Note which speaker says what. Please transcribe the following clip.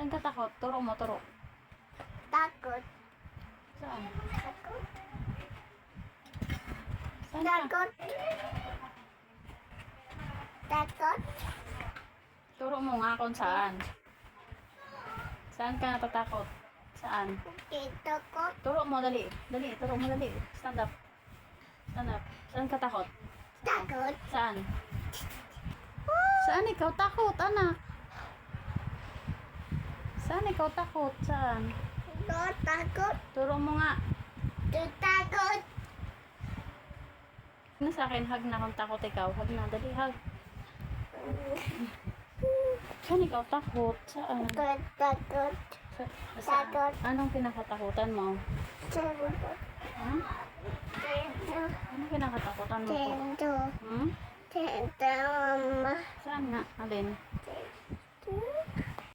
Speaker 1: Saan ka takot? Turo mo, turo.
Speaker 2: Takot.
Speaker 1: Saan?
Speaker 2: Takot.
Speaker 1: Saan ka?
Speaker 2: Takot. Takot.
Speaker 1: Turo mo nga kung saan. Saan ka natatakot? Saan?
Speaker 2: Takot.
Speaker 1: Turo mo, dali. Dali, turo mo, dali. Stand up. Stand up. Saan ka takot?
Speaker 2: Takot.
Speaker 1: Saan? Saan ikaw takot, anak? Saan ikaw takot? Saan?
Speaker 2: Takot.
Speaker 1: Turo mo nga.
Speaker 2: Takot.
Speaker 1: Ano sa akin? Hug na kung takot ikaw. Hug na, dali, hug. Saan ikaw takot? Saan?
Speaker 2: Takot.
Speaker 1: Saan?
Speaker 2: Takot.
Speaker 1: Anong kinakatakutan mo?
Speaker 2: Takot.
Speaker 1: Ha? Anong kinakatakutan mo po?
Speaker 2: Tento.
Speaker 1: Hmm?
Speaker 2: Tento, mama.
Speaker 1: Saan nga? Alin?